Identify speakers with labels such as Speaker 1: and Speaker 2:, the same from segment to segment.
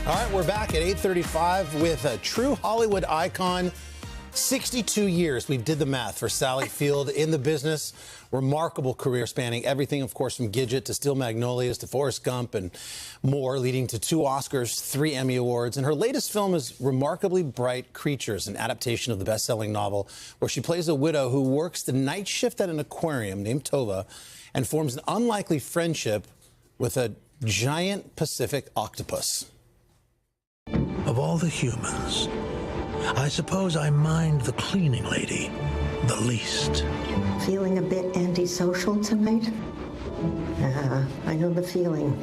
Speaker 1: All right, we're back at 8:35 with a true Hollywood icon. 62 years, we did the math for Sally Field in the business. Remarkable career spanning everything, of course, from Gidget to Steel Magnolias to Forrest Gump and more, leading to 2 Oscars, 3 Emmy Awards. And her latest film is Remarkably Bright Creatures, an adaptation of the best-selling novel where she plays a widow who works the night shift at an aquarium named Tova and forms an unlikely friendship with a giant Pacific octopus.
Speaker 2: Of all the humans, I suppose I mind the cleaning lady the least.
Speaker 3: Feeling a bit antisocial tonight? I know the feeling.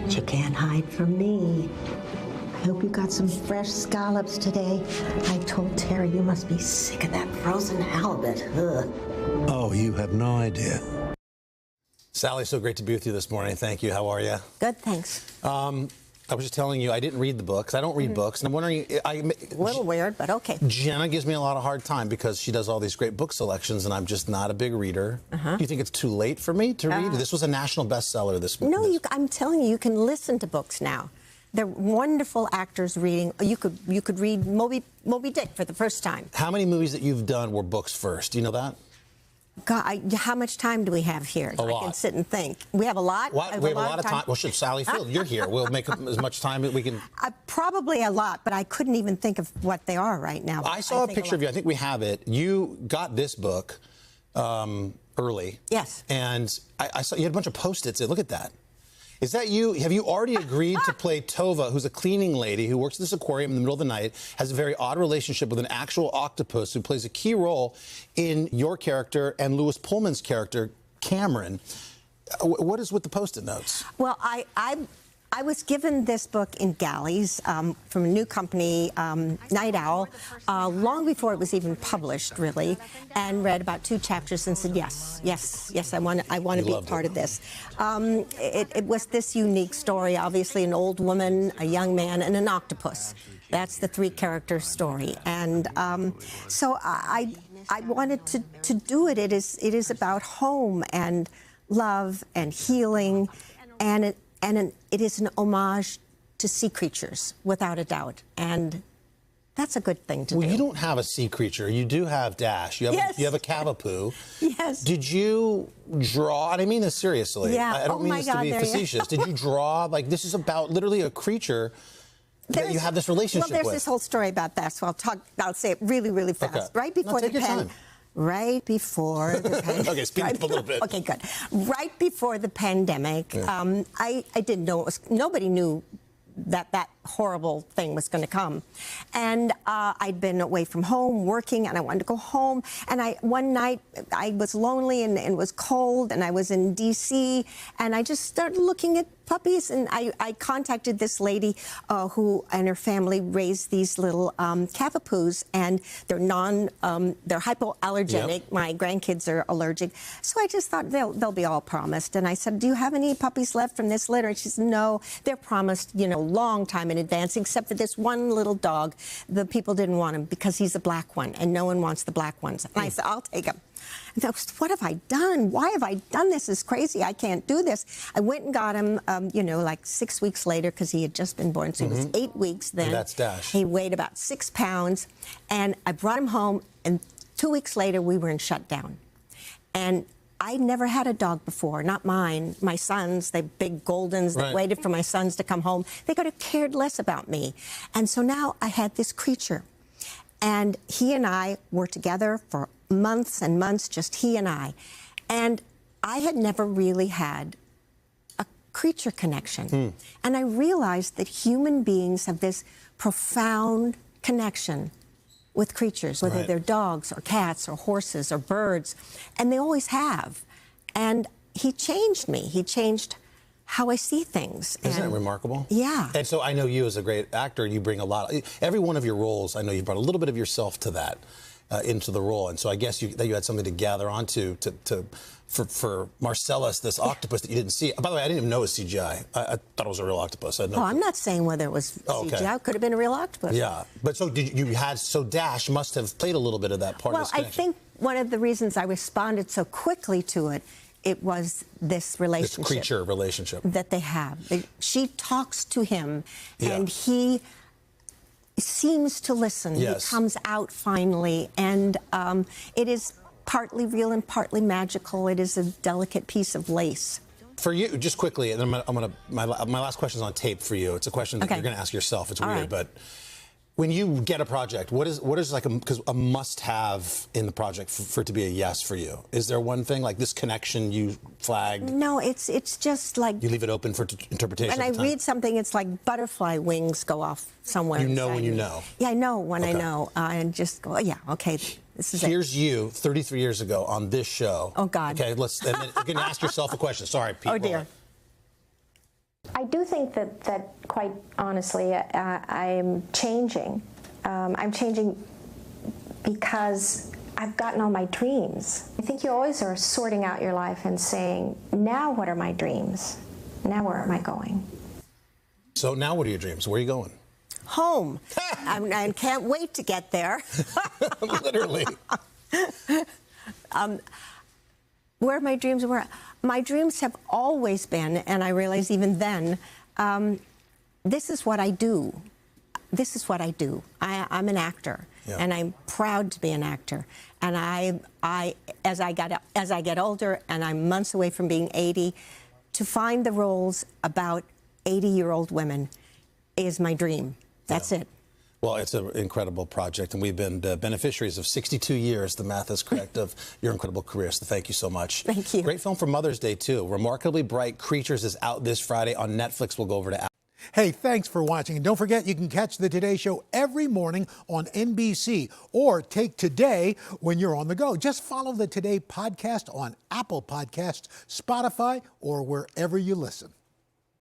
Speaker 3: But you can't hide from me. I hope you got some fresh scallops today. I told Terry you must be sick of that frozen halibut. Ugh.
Speaker 2: Oh, you have no idea.
Speaker 1: Sally, so great to be with you this morning. Thank you. How are you?
Speaker 4: Good, thanks.
Speaker 1: I was just telling you, I didn't read the books. I don't read books. And I'm wondering...
Speaker 4: A little weird, but okay.
Speaker 1: Jenna gives me a lot of hard time because she does all these great book selections, and I'm just not a big reader. Do you think it's too late for me to read? This was a national bestseller this week.
Speaker 4: No, I'm telling you, you can listen to books now. They're wonderful actors reading. You could read Moby Dick for the first time.
Speaker 1: How many movies that you've done were books first? Do you know that?
Speaker 4: God, how much time do we have here?
Speaker 1: A lot.
Speaker 4: I can sit and think. We have a lot?
Speaker 1: We have a lot of time. Well, Sally Field, you're here. We'll make as much time as we can.
Speaker 4: Probably a lot, but I couldn't even think of what they are right now.
Speaker 1: I saw a picture of you. I think we have it. You got this book early.
Speaker 4: Yes.
Speaker 1: And I saw you had a bunch of Post-its. Look at that. Is that you? Have you already agreed to play Tova, who's a cleaning lady who works at this aquarium in the middle of the night, has a very odd relationship with an actual octopus who plays a key role in your character and Lewis Pullman's character, Cameron? What is with the Post-it notes?
Speaker 4: Well, I was given this book in galleys from a new company, Night Owl, long before it was even published, really, and read about 2 chapters and said, yes, I want to be part of this. It was this unique story, obviously an old woman, a young man, and an octopus. That's the 3-character story. And so I wanted to do it. It is about home and love and healing, and it is an homage to sea creatures, without a doubt. And that's a good thing to do.
Speaker 1: Well, you don't have a sea creature. You do have Dash. You have a cavapoo.
Speaker 4: Yes.
Speaker 1: Did you draw, and I mean this seriously.
Speaker 4: Yeah.
Speaker 1: I don't mean this to be facetious. Did you draw, like, this is about literally a creature that you have this relationship with?
Speaker 4: Well, there's this whole story about that, so I'll say it really, really fast.
Speaker 1: Okay.
Speaker 4: Right before the pen. Right before the pandemic.
Speaker 1: Okay, speed up a little bit.
Speaker 4: Okay, good. Right before the pandemic, I didn't know nobody knew that horrible thing was going to come. And I'd been away from home working, and I wanted to go home. And one night, I was lonely, and it was cold, and I was in D.C., and I just started looking at puppies, and I contacted this lady who and her family raised these little cavapoos, and they're they're hypoallergenic. Yep. My grandkids are allergic, so I just thought they'll be all promised. And I said, "Do you have any puppies left from this litter?" And she said, "No, they're promised, long time in advance, except for this one little dog. The people didn't want him because he's a black one, and no one wants the black ones." And I said, "I'll take him." And I was, what have I done? Why have I done this? This is crazy. I can't do this. I went and got him, like 6 weeks later, because he had just been born. So he was 8 weeks then.
Speaker 1: And that's Dash.
Speaker 4: He weighed about 6 pounds. And I brought him home, and 2 weeks later, we were in shutdown. And I never had a dog before, not mine. My sons, they big Goldens that waited for my sons to come home. They could have cared less about me. And so now I had this creature. And he and I were together for months and months, just he and I. And I had never really had a creature connection. And I realized that human beings have this profound connection with creatures, whether they're dogs or cats or horses or birds, and they always have. And he changed me. He changed how I see things.
Speaker 1: Isn't it remarkable?
Speaker 4: Yeah.
Speaker 1: And so I know you as a great actor, you bring a lot. Every one of your roles, I know you brought a little bit of yourself to that, into the role. And so I guess that you had something to gather onto for Marcellus, this octopus that you didn't see. By the way, I didn't even know it was CGI. I thought it was a real octopus.
Speaker 4: I'm not saying whether it was CGI. It could have been a real octopus.
Speaker 1: Yeah. But so so Dash must have played a little bit of that part of this connection.
Speaker 4: I think one of the reasons I responded so quickly to it it was this relationship.
Speaker 1: This creature relationship.
Speaker 4: That they have. She talks to him,
Speaker 1: Yeah.
Speaker 4: and he seems to listen.
Speaker 1: Yes.
Speaker 4: He comes out finally, and it is partly real and partly magical. It is a delicate piece of lace.
Speaker 1: For you, just quickly, and my last question is on tape for you. It's a question that
Speaker 4: Okay.
Speaker 1: you're going to ask yourself. It's
Speaker 4: All
Speaker 1: weird,
Speaker 4: right.
Speaker 1: but when you get a project, what is like a must-have in the project for it to be a yes for you? Is there one thing like this connection you flagged?
Speaker 4: No, it's just like
Speaker 1: You leave it open for interpretation.
Speaker 4: when I
Speaker 1: at the time?
Speaker 4: read something, it's like butterfly wings go off somewhere.
Speaker 1: You know
Speaker 4: inside
Speaker 1: when you
Speaker 4: me.
Speaker 1: know.
Speaker 4: Yeah, I know when I
Speaker 1: Okay.
Speaker 4: know, and just go. Oh, yeah, okay, this is it.
Speaker 1: Here's you 33 years ago on this show.
Speaker 4: Oh, God.
Speaker 1: Okay, and then you're going to ask yourself a question. Sorry, Pete.
Speaker 4: Oh, dear.
Speaker 5: I do think that quite honestly, I'm changing. I'm changing because I've gotten all my dreams. I think you always are sorting out your life and saying, now what are my dreams? Now where am I going?
Speaker 1: So now what are your dreams? Where are you going?
Speaker 4: Home. I can't wait to get there.
Speaker 1: Literally.
Speaker 4: Where are my dreams? My dreams have always been, and I realize even then, this is what I do. This is what I do. I'm an actor,
Speaker 1: Yeah.
Speaker 4: and I'm proud to be an actor. And as I get older, and I'm months away from being 80, to find the roles about 80-year-old women is my dream. That's it.
Speaker 1: Well, it's an incredible project, and we've been beneficiaries of 62 years, the math is correct, of your incredible career. So thank you so much.
Speaker 4: Thank you.
Speaker 1: Great film for Mother's Day, too. Remarkably Bright Creatures is out this Friday on Netflix. We'll go over to
Speaker 6: Hey, thanks for watching. And don't forget, you can catch the Today Show every morning on NBC or take Today when you're on the go. Just follow the Today podcast on Apple Podcasts, Spotify, or wherever you listen.